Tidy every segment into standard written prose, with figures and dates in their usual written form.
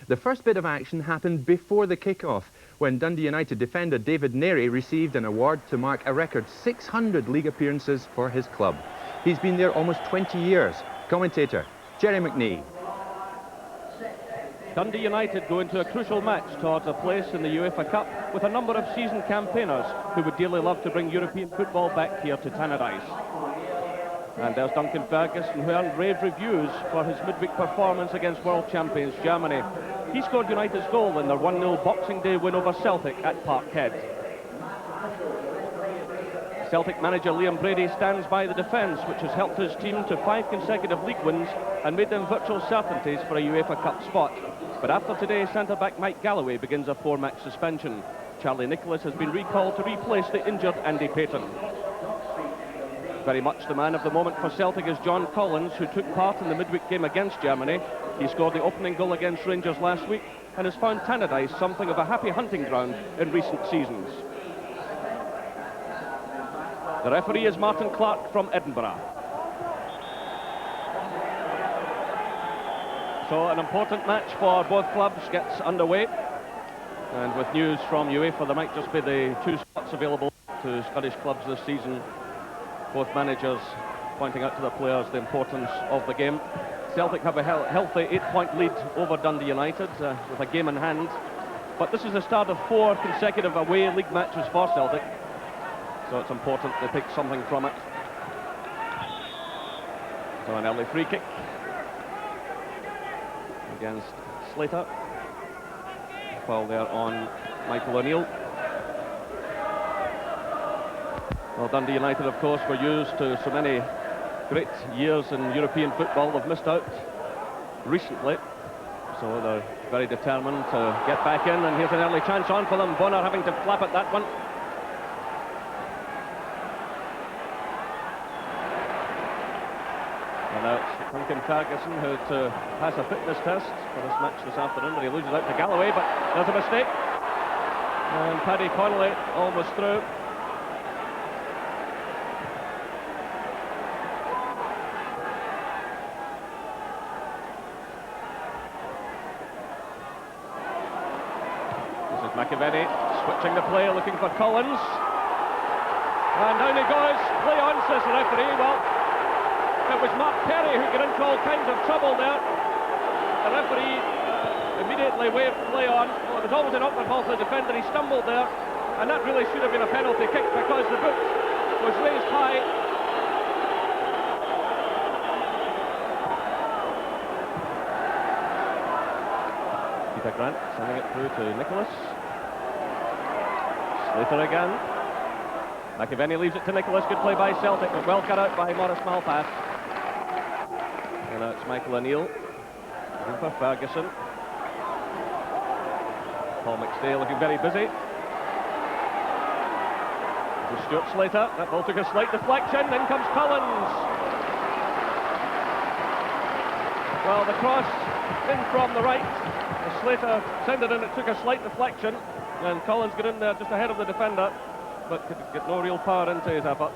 The first bit of action happened before the kick-off, when Dundee United defender David Neary received an award to mark a record 600 league appearances for his club. He's been there almost 20 years. Commentator, Jerry McNee. Dundee United go into a crucial match towards a place in the UEFA Cup with a number of seasoned campaigners who would dearly love to bring European football back here to Tannadice. And there's Duncan Ferguson, who earned rave reviews for his midweek performance against world champions Germany. He scored United's goal in their 1-0 Boxing Day win over Celtic at Parkhead. Celtic manager Liam Brady stands by the defence, which has helped his team to 5 consecutive league wins and made them virtual certainties for a UEFA Cup spot. But after today, centre-back Mike Galloway begins a 4-match suspension. Charlie Nicholas has been recalled to replace the injured Andy Payton. Very much the man of the moment for Celtic is John Collins, who took part in the midweek game against Germany. He scored the opening goal against Rangers last week and has found Tannadice something of a happy hunting ground in recent seasons. The referee is Martin Clark from Edinburgh. So an important match for both clubs gets underway. And with news from UEFA, there might just be the 2 spots available to Scottish clubs this season. Both managers pointing out to their players the importance of the game. Celtic have a healthy 8-point lead over Dundee United with a game in hand. But this is the start of 4 consecutive away league matches for Celtic. So it's important they pick something from it. So an early free kick against Slater. Foul there on Michael O'Neill. Well, Dundee United, of course, were used to so many great years in European football. They've missed out recently, so they're very determined to get back in. And here's an early chance on for them. Bonner having to flap at that one. And now it's Duncan Ferguson who to pass a fitness test for this match this afternoon, but he loses out to Galloway, but there's a mistake. And Paddy Connolly almost through. McAvenny switching the play, looking for Collins. And down he goes. Play on, says the referee. Well, it was Mark Perry who got into all kinds of trouble there. The referee immediately waved play on. Well, it was always an awkward ball for the defender. He stumbled there. And that really should have been a penalty kick because the boot was raised high. Peter Grant sending it through to Nicholas. Slater again. McAvenny leaves it to Nicholas. Good play by Celtic, but well cut out by Maurice Malpass. And now it's Michael O'Neill looking for Ferguson. Paul McStay looking very busy. This is Stuart Slater. That ball took a slight deflection. In comes Collins. Well, the cross in from the right. Slater sent it in. It took a slight deflection. And Collins got in there just ahead of the defender, but could get no real power into his effort.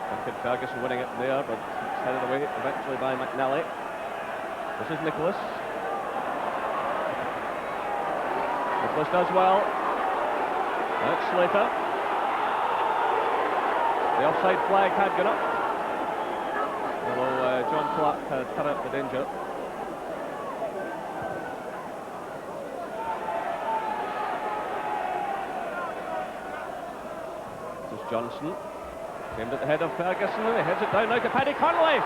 Duncan Ferguson winning it there, but it's headed away eventually by McNally. This is Nicholas. Nicholas does well. That's Slater. The offside flag had gone up, although John Clark had cut out the danger. Johnson aimed at the head of Ferguson, and he heads it down now to Paddy Connolly.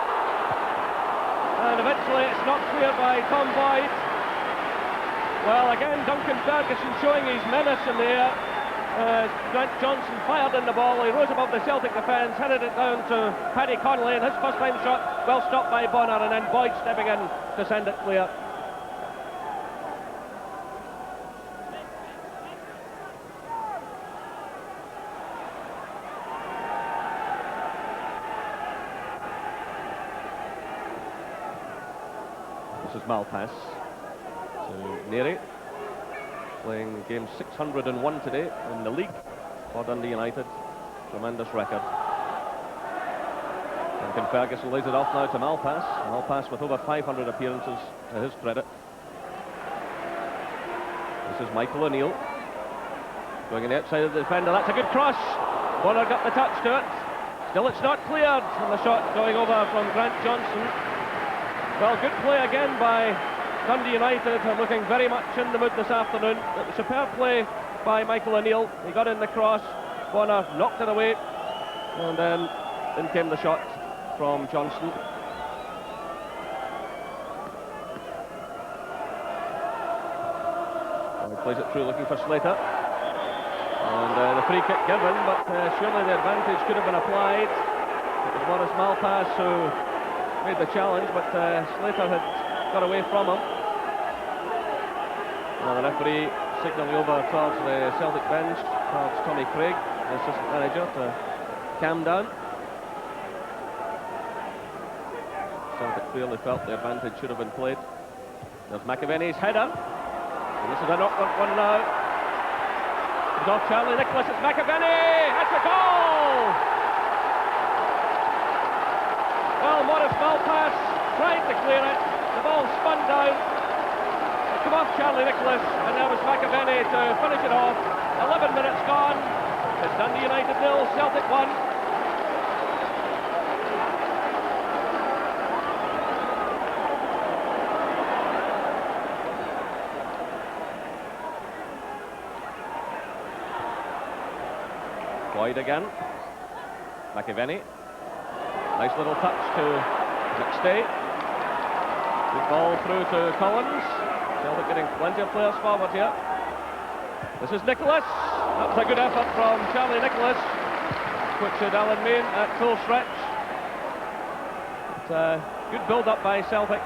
And eventually it's knocked clear by Tom Boyd. Well, again, Duncan Ferguson showing his menace in the air. Grant Johnson fired in the ball. He rose above the Celtic defence, headed it down to Paddy Connolly, and his first time shot well stopped by Bonner, and then Boyd stepping in to send it clear. This is Malpass to Neary, playing game 601 today in the league for Dundee United. Tremendous record. And Duncan Ferguson lays it off now to Malpass. Malpass with over 500 appearances to his credit. This is Michael O'Neill. Going in the outside of the defender. That's a good cross. Bonner got the touch to it. Still it's not cleared. And the shot going over from Grant Johnson. Well, good play again by Dundee United. Are looking very much in the mood this afternoon. It was superb play by Michael O'Neill. He got in the cross. Bonner knocked it away. And then in came the shot from Johnson. He plays it through looking for Slater. And the free kick given, but surely the advantage could have been applied. It was Maurice Malpass who made the challenge, but Slater had got away from him. Now the referee signalling over towards the Celtic bench, towards Tommy Craig, the assistant manager, to calm down. Celtic clearly felt the advantage should have been played. There's McAvenny's header. And this is an awkward one now. It's off Charlie Nicholas, it's McAvenny! That's a goal! Well, Maurice Malpass tried to clear it. The ball spun down. It came off Charlie Nicholas, and there was McAvenny to finish it off. 11 minutes gone. It's Dundee United 0, Celtic 1. Boyd again. McAvenny. Nice little touch to McStay. Good ball through to Collins. Celtic getting plenty of players forward here. This is Nicholas. That's a good effort from Charlie Nicholas, which had Alan Main at full stretch. But, good build-up by Celtic.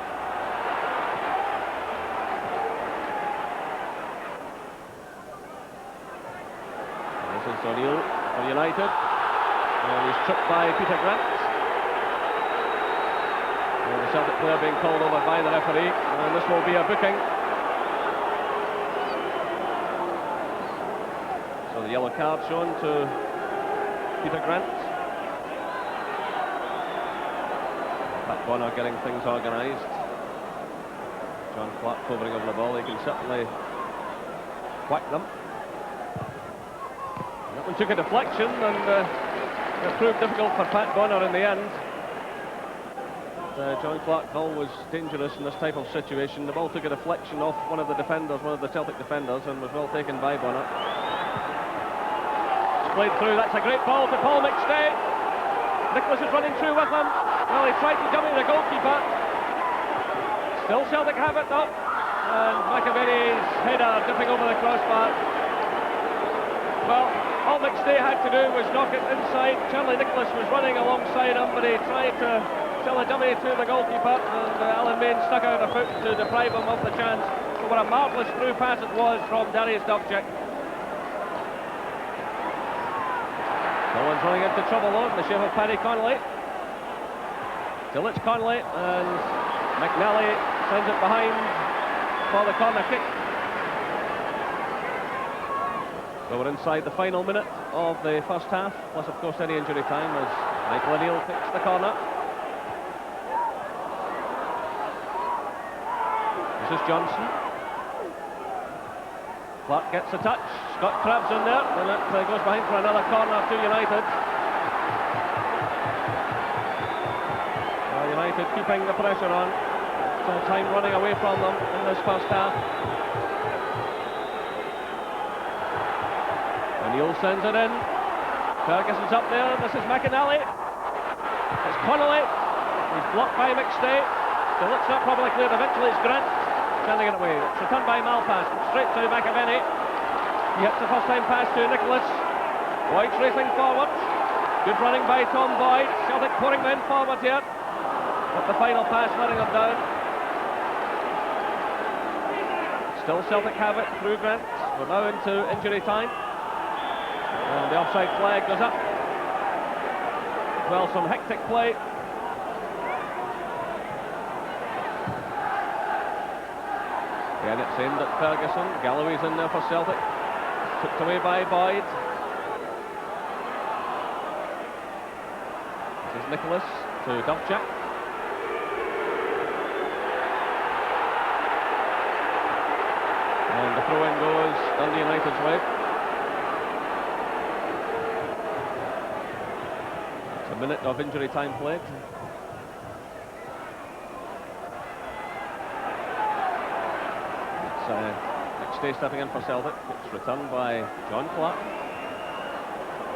And this is O'Neill for United. And he's tripped by Peter Grant. And the Celtic player being called over by the referee. And this will be a booking. So the yellow card shown to Peter Grant. Pat Bonner getting things organised. John Clark hovering over the ball. He can certainly whack them. That one took a deflection, and it proved difficult for Pat Bonner in the end. John Clark always dangerous in this type of situation. The ball took a deflection off one of the defenders, one of the Celtic defenders, and was well taken by Bonner. It's played through. That's a great ball to Paul McStay. Nicholas is running through with him. Well, he tried to dummy the goalkeeper. Still Celtic have it though. And McAvenny's header dipping over the crossbar. Well, all McStay had to do was knock it inside. Charlie Nicholas was running alongside him, but he tried to tell a dummy to the goalkeeper, and Alan Main stuck out a foot to deprive him of the chance. So what a marvellous through pass it was from Darius Dubček. Someone's running into trouble though, in the shape of Paddy Connolly. Still it's Connolly, and McNally sends it behind for the corner kick. So we're inside the final minute of the first half, plus of course any injury time as Michael O'Neill kicks the corner. This is Johnson. Clark gets a touch. Scott Crabbe's in there, and it goes behind for another corner to United. Well, United keeping the pressure on. Still time running away from them in this first half. O'Neill sends it in. Ferguson's up there. This is McAnally. It's Connolly. He's blocked by McStay. Still it's not probably cleared. Eventually it's Grant sending it away. It's returned by Malpass. Straight to McAvenny. He hits the first time pass to Nicholas. Boyd's racing forward. Good running by Tom Boyd. Celtic pouring men forward here. But the final pass letting them down. Still Celtic have it through Grant. We're now into injury time. And the offside flag goes up. Well, some hectic play. Again, it's aimed at Ferguson. Galloway's in there for Celtic. Took away by Boyd. This is Nicholas. to Dovchak. And the throw-in goes Dundee United's way. It's a minute of injury time played. It's McStay stepping in for Celtic. It's returned by John Clark.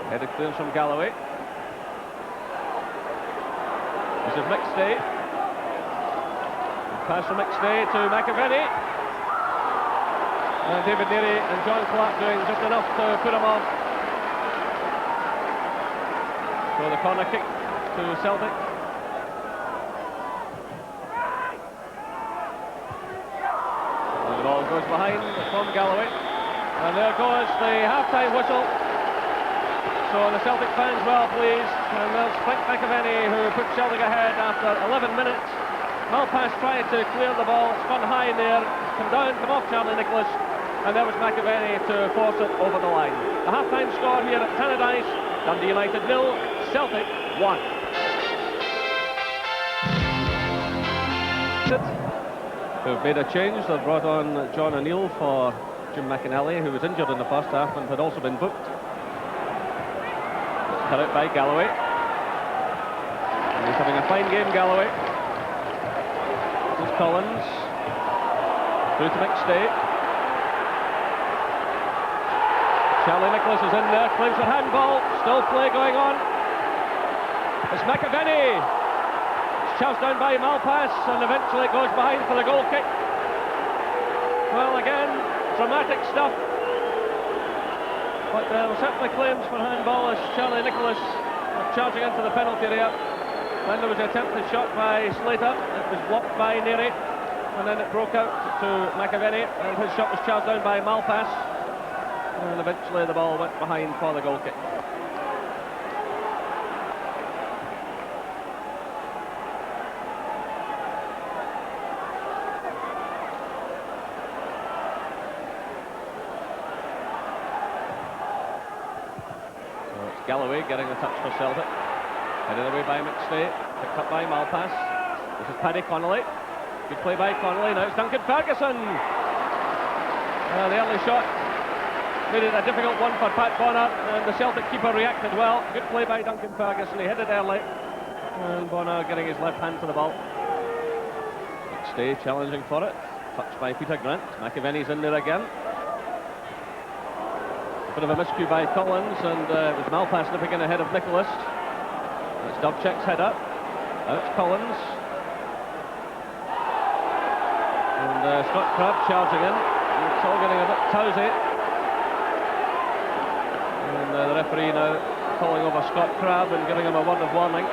Headed clearance from Galloway. This is McStay. Pass from McStay to McAvenny. And David Neary and John Clark doing just enough to put him off. So the corner kick to Celtic. And the ball goes behind from Galloway. And there goes the half-time whistle. So the Celtic fans well pleased, and there's Frank McAvenny who put Celtic ahead after 11 minutes. Malpass tried to clear the ball, spun high in there, come off Charlie Nicholas, and there was McAvenny to force it over the line. The half-time score here at Tannadice, Dundee United 0, Celtic 1. They've made a change. They've brought on John O'Neill for Jim McInally, who was injured in the first half and had also been booked. Cut out by Galloway. And he's having a fine game, Galloway. This is Collins. Through to McStay. Charlie Nicholas is in there, claims for handball. Still play going on. It's McAvenny. It's charged down by Malpass, and eventually it goes behind for the goal kick. Well, again, dramatic stuff. But there were certainly claims for handball as Charlie Nicholas charging into the penalty area. Then there was an attempted shot by Slater. It was blocked by Neary. And then it broke out to McAvenny. And his shot was charged down by Malpass. And eventually the ball went behind for the goal kick. Galloway getting the touch for Celtic. Headed away by McStay. Picked up by Malpass. This is Paddy Connolly. Good play by Connolly. Now it's Duncan Ferguson. The early shot made it a difficult one for Pat Bonner, and the Celtic keeper reacted well. Good play by Duncan Ferguson. He hit it early. And Bonner getting his left hand to the ball. McStay challenging for it. Touched by Peter Grant. McAvenny's in there again. A bit of a miscue by Collins, and it was Malpass nipping in ahead of Nicholas. That's Dovchak's header. Now it's Collins. And Scott Crabb charging in. It's all getting a bit tousy. And the referee now calling over Scott Crabb and giving him a word of warning.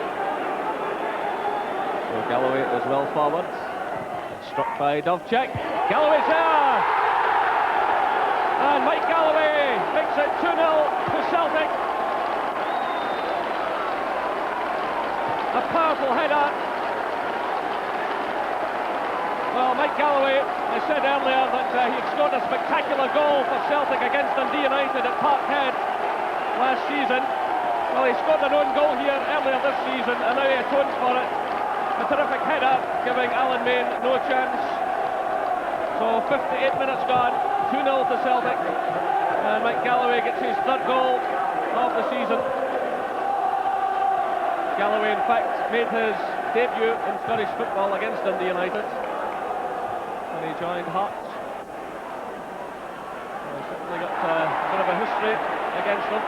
So Galloway is well forward. It's struck by Dovchak. Galloway's there! And Mike Galloway makes it 2-0 to Celtic. A powerful header. Well, Mike Galloway, I said earlier that he had scored a spectacular goal for Celtic against Dundee United at Parkhead last season. Well, he scored an own goal here earlier this season, and now he atones for it. A terrific header, giving Alan Main no chance. So 58 minutes gone, 2-0 to Celtic. And Mike Galloway gets his third goal of the season. Galloway, in fact, made his debut in Scottish football against Dundee United. And he joined Hearts. He's certainly got a bit of a history against them.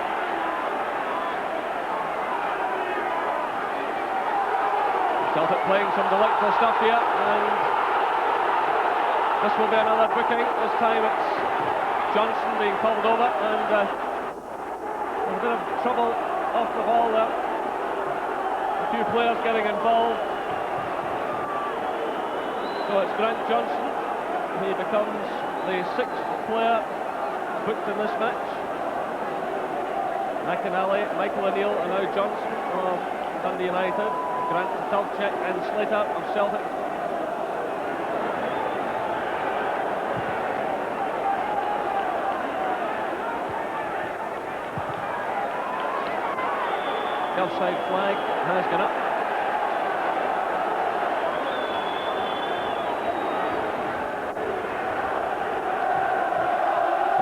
Celtic playing some delightful stuff here, and this will be another booking. This time it's Johnson being called over, and there's a bit of trouble off the ball there. A few players getting involved. So it's Grant Johnson. He becomes the 6th player booked in this match. McInally, Michael O'Neill, and now Johnson of Dundee United. Grant, Dovchak and Slater of Celtic. The offside flag has gone up.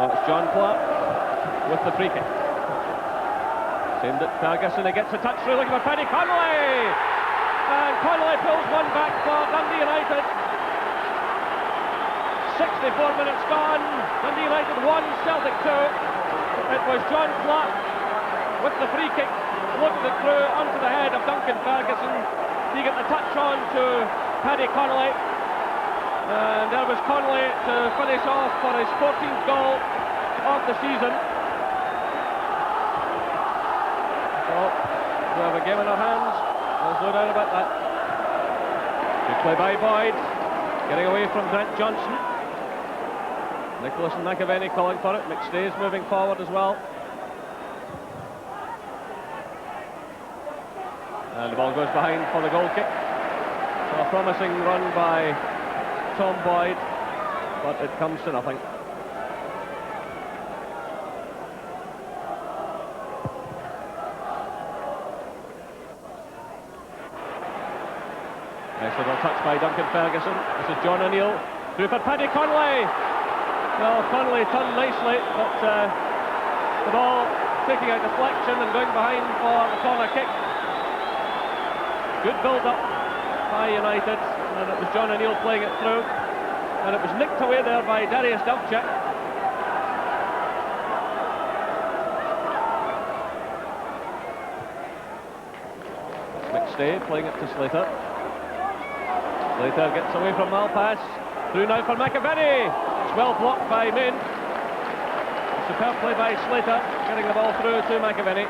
Now it's John Clark with the free kick. Aimed at Ferguson, he gets a touch through, looking for Paddy Connolly! And Connolly pulls one back for Dundee United. 64 minutes gone, Dundee United 1, Celtic 2. It was John Clark with the free kick, floated it through onto the head of Duncan Ferguson. He got the touch on to Paddy Connolly. And there was Connolly to finish off for his 14th goal of the season. So, we have a game in our hands, there's no doubt about that. Good play by Boyd, getting away from Grant Johnson. Nicholas and McAvenny calling for it. McStay's moving forward as well. And the ball goes behind for the goal kick. So a promising run by Tom Boyd, but it comes to nothing. Nice little touch by Duncan Ferguson. This is John O'Neill through for Paddy Connolly. Well, Connolly turned nicely, but the ball taking a deflection and going behind for the corner kick. Good build-up by United, and it was John O'Neill playing it through, and it was nicked away there by Darius Dovchak. McStay playing it to Slater. Slater gets away from Malpass, through now for McAvenny. It's well blocked by Min. Superb play by Slater, getting the ball through to McAvenny.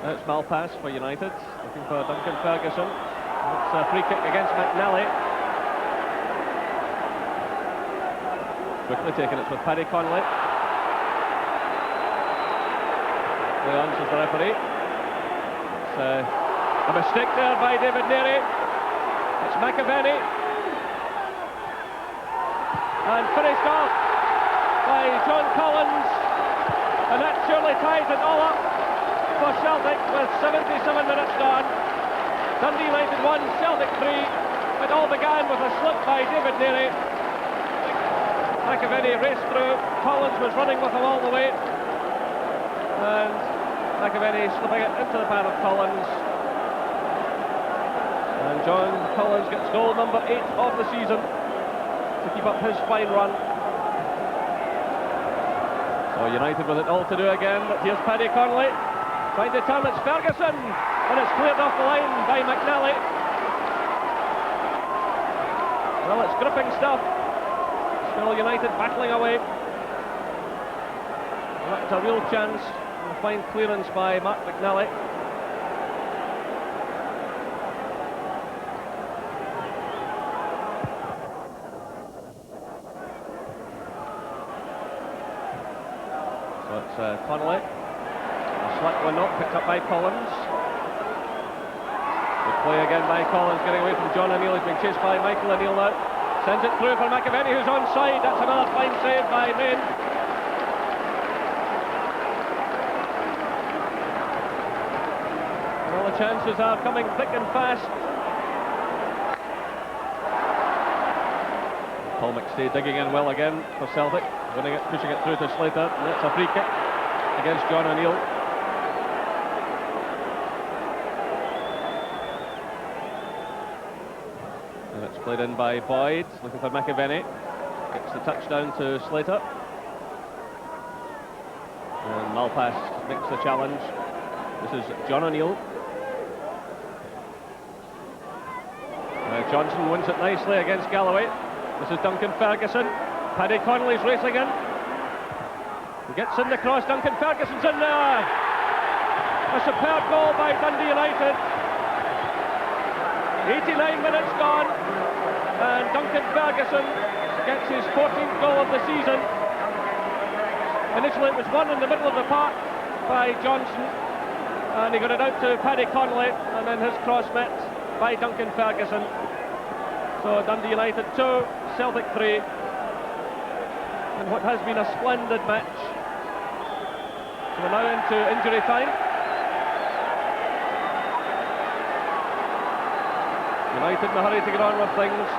Now it's Malpass for United, looking for Duncan Ferguson. It's a free kick against McNally. Quickly taken, it's with Paddy Connolly. Leons is the referee. It's a mistake there by David Neary. It's McAvenny. And finished off by John Collins. And that surely ties it all up for Celtic with 77 minutes gone. Dundee United 1, Celtic 3. It all began with a slip by David Neary. McAvenny raced through. Collins was running with him all the way. And McAvenny slipping it into the path of Collins. And John Collins gets goal number 8 of the season to keep up his fine run. So United with it all to do again, but here's Paddy Connolly trying to turn. It's Ferguson, and it's cleared off the line by McNally. Well, it's gripping stuff. Still United battling away. That's a real chance. A fine clearance by Mark McNally. Connolly. A slack one up, picked up by Collins. Good play again by Collins, getting away from John O'Neill. He's being chased by Michael O'Neill now. Sends it through for McAvenny, who's onside. That's another fine save by Main. All the chances are coming thick and fast. Paul McStay digging in well again for Celtic, winning it, pushing it through to Slater, and that's a free kick against John O'Neill. And it's played in by Boyd, looking for McAvenny. Gets the touchdown to Slater. And Malpass makes the challenge. This is John O'Neill. Johnson wins it nicely against Galloway. This is Duncan Ferguson. Paddy Connolly's racing in. He gets in the cross. Duncan Ferguson's in there. A superb goal by Dundee United. 89 minutes gone. And Duncan Ferguson gets his 14th goal of the season. Initially it was one in the middle of the park by Johnson. And he got it out to Paddy Connolly. And then his cross met by Duncan Ferguson. So Dundee United 2, Celtic 3. And what has been a splendid match. So we're now into injury time. United in a hurry to get on with things.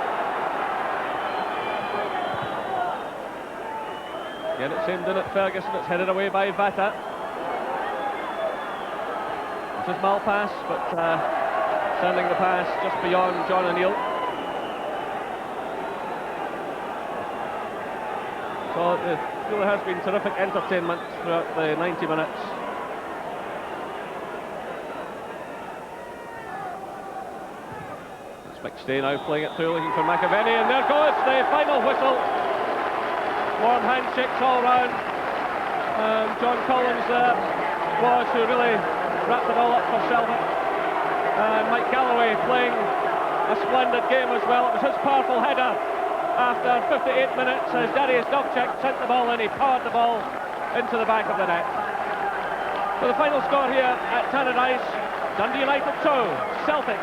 Again, it's aimed in at Ferguson. It's headed away by Vata. This is Malpass, but sending the pass just beyond John O'Neill. So it really has been terrific entertainment throughout the 90 minutes. It's McStay now playing it through, looking for McAvenny, and there goes the final whistle. Warm handshakes all round. John Collins was who really wrapped it all up for Celtic. Mike Galloway playing a splendid game as well. It was his powerful header after 58 minutes as Darius Dovcek sent the ball in. He powered the ball into the back of the net. So the final score here at Tannadice, Dundee United 2, Celtic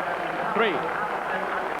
3.